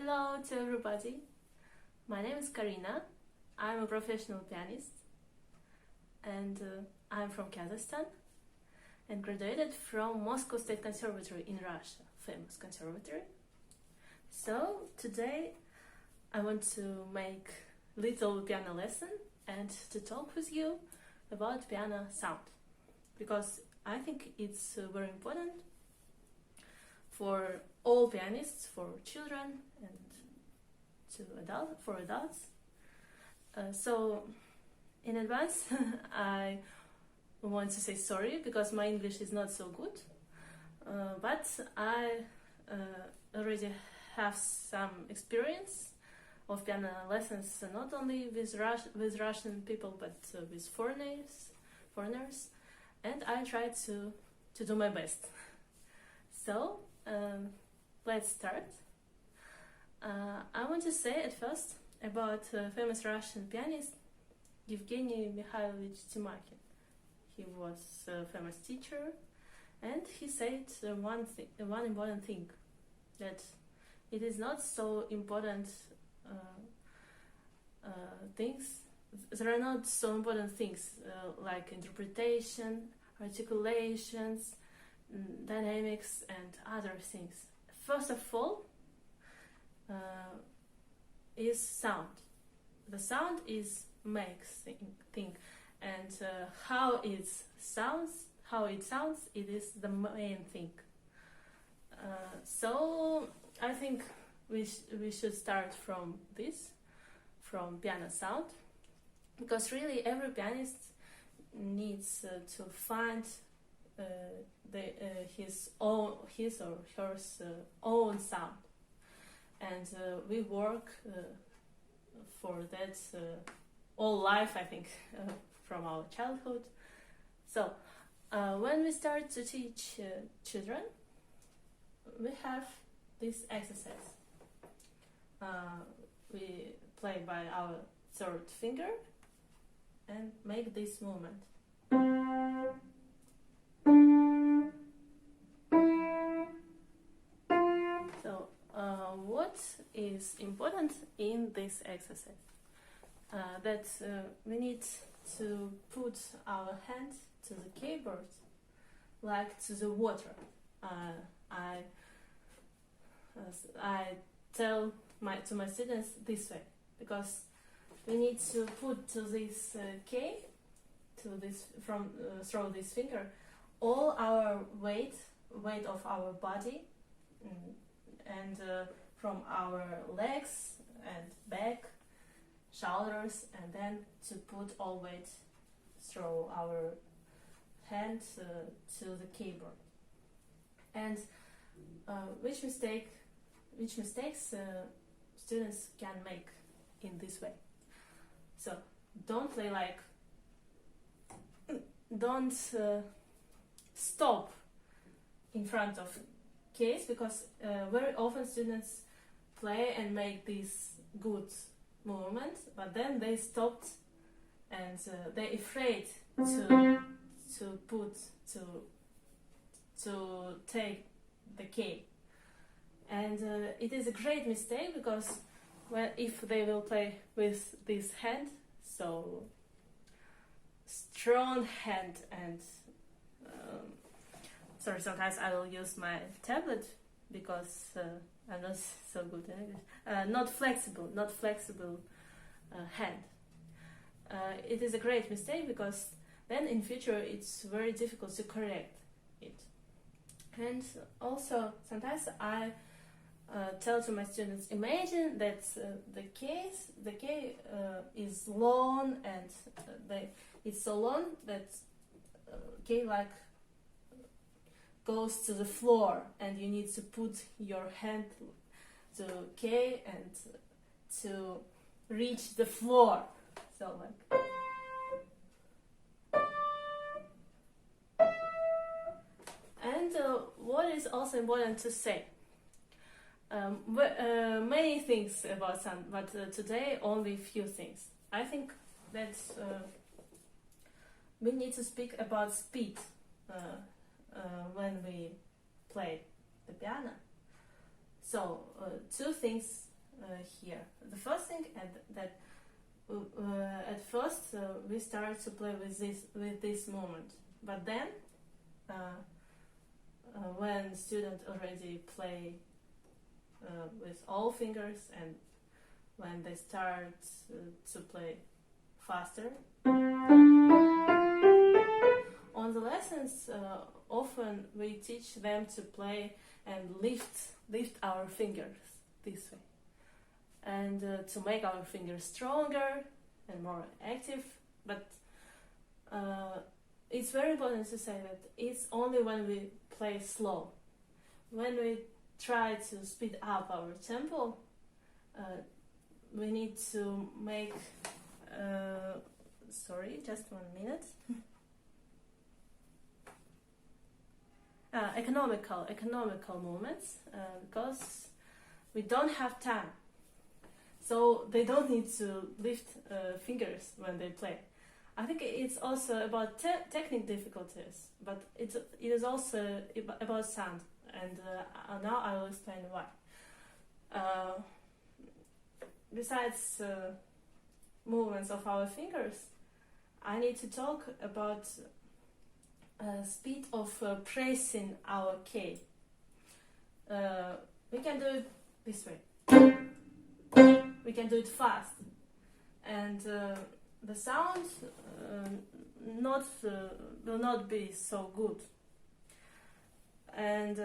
Hello to everybody. My name is Karina. I'm a professional pianist and I'm from Kazakhstan and graduated from Moscow State Conservatory in Russia, famous conservatory. So today I want to make little piano lesson and to talk with you about piano sound, because I think it's very important for all pianists, for children and for adults. So in advance I want to say sorry because my English is not so good, but I already have some experience of piano lessons, not only with Russian people but with foreigners, and I try to do my best. So let's start. I want to say at first about famous Russian pianist Evgeny Mikhailovich Timakhin. He was a famous teacher, and he said one important thing, that it is not so important things. There are not so important things like interpretation, articulations, dynamics, and other things. First of all, is sound. The sound is makes thing, and how it sounds, it is the main thing. So I think we should start from piano sound, because really every pianist needs to find his or her own sound, and we work for that all life, I think, from our childhood. So when we start to teach children, we have this exercise. We play by our third finger and make this movement. So what is important in this exercise? That we need to put our hand to the keyboard like to the water. I tell to my students this way, because we need to put to this key, through this finger, all our weight of our body, and from our legs and back, shoulders, and then to put all weight through our hand to the keyboard. And which mistakes students can make in this way. So don't play like, don't stop in front of keys, because very often students play and make this good movement, but then they stopped and they're afraid to take the key, and it is a great mistake, because if they will play with this hand, so strong hand, and sorry, sometimes I will use my tablet because I'm not so good in English. Not flexible hand. It is a great mistake, because then in future it's very difficult to correct it. And also sometimes I tell to my students, imagine that the key is long, and it's so long that key like goes to the floor, and you need to put your hand to key and to reach the floor. So like, and what is also important to say, many things about sound, but today only few things. I think that we need to speak about speed when we play the piano. So two things here. The first thing that at first we start to play with this movement, but then when students already play with all fingers, and when they start to play faster on the lessons, often we teach them to play and lift our fingers this way, and to make our fingers stronger and more active. But it's very important to say that it's only when we play slow. When we try to speed up our tempo, we need to make sorry, just 1 minute. Economical movements, because we don't have time, so they don't need to lift fingers when they play. I think it's also about technical difficulties, but it is also about sound, and now I will explain why. Besides movements of our fingers, I need to talk about speed of pressing our K. We can do it this way. We can do it fast, and the sound will not be so good. And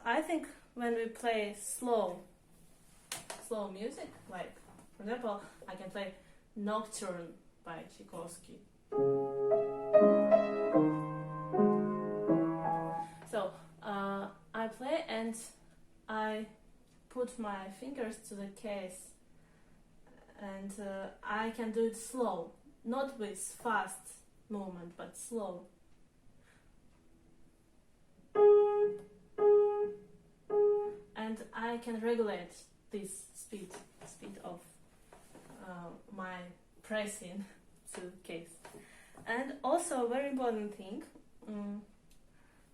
I think when we play slow music, like for example, I can play Nocturne by Tchaikovsky. So I play and I put my fingers to the case, and I can do it slow, not with fast movement, but slow. And I can regulate this speed of my pressing to case. And also a very important thing,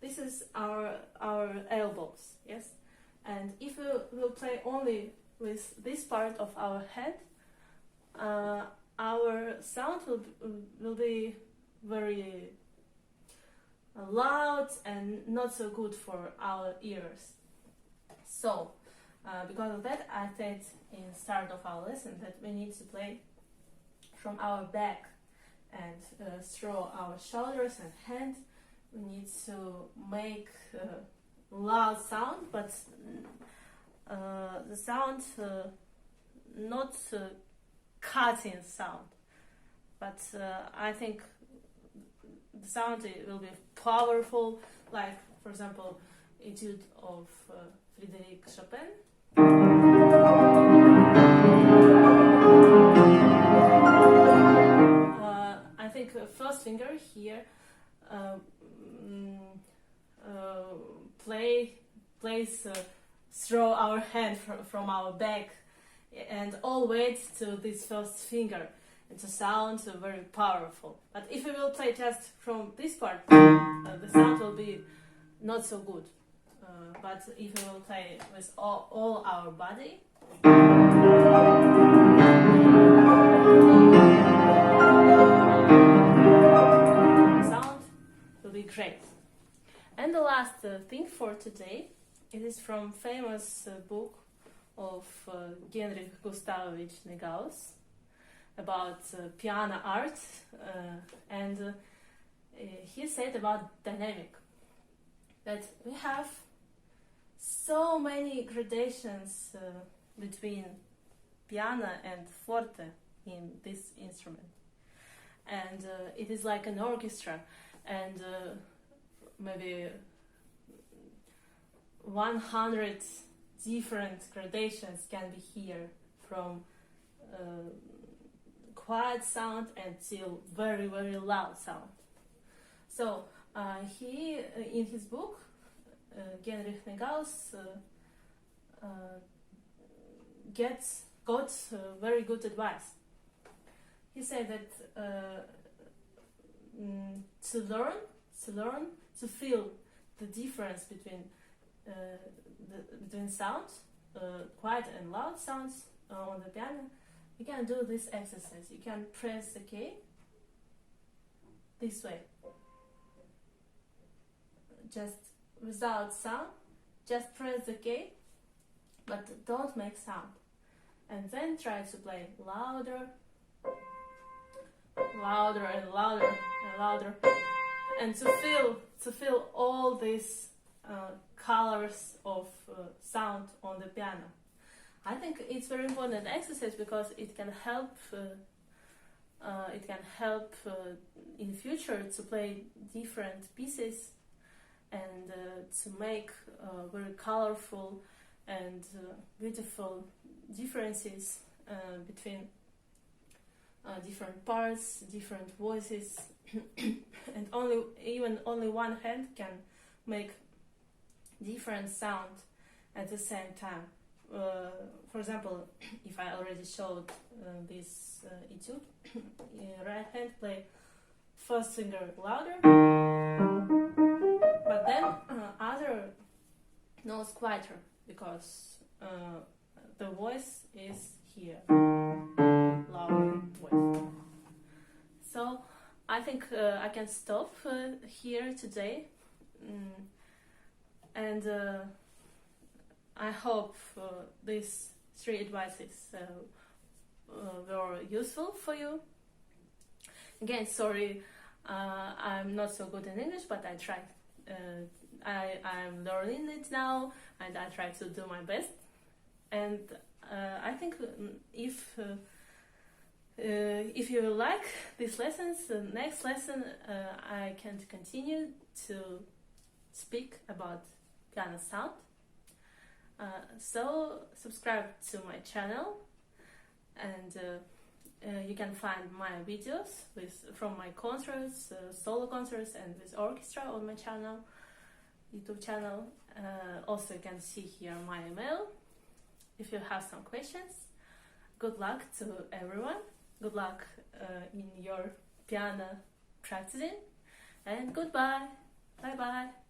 this is our elbows, yes? And if we will play only with this part of our head, our sound will be very loud and not so good for our ears. So, because of that, I said in the start of our lesson that we need to play from our back and through our shoulders and hands. We need to make loud sound, but the sound not cutting sound, but I think the sound will be powerful, like for example Etude of Frédéric Chopin. I think first finger here plays through our hand from our back, and all weight to this first finger. It's a sound very powerful. But if we will play just from this part, the sound will be not so good. But if we will play with all our body, sound will be great. And the last thing for today, it is from famous book of Genrikh Gustavovich Neuhaus about piano art, and he said about dynamic, that we have so many gradations between piano and forte in this instrument, and it is like an orchestra, and maybe 100 different gradations can be here, from quiet sound until very, very loud sound. So he, in his book, Genrikh Neuhaus got very good advice. He said that to learn to feel the difference between sound, quiet and loud sounds on the piano, you can do this exercise. You can press the key this way, just without sound. Just press the key, but don't make sound. And then try to play louder, louder and louder and louder, and to feel all these colors of sound on the piano. I think it's very important exercise because it can help. In future to play different pieces and to make very colorful and beautiful differences between different parts, different voices, and only one hand can make different sound at the same time. For example, if I already showed this etude, right hand play first finger louder, but then other notes quieter because the voice is here, loud voice. So I think I can stop here today, and I hope these 3 advices were useful for you. Again, sorry, I'm not so good in English, but I try. I'm learning it now, and I try to do my best. And I think if you like these lessons, the next lesson I can continue to speak about piano sound. So subscribe to my channel, and you can find my videos from my concerts, solo concerts and with orchestra on my channel, YouTube channel. Also you can see here my email if you have some questions. Good luck to everyone. Good luck in your piano practicing, and goodbye. Bye bye.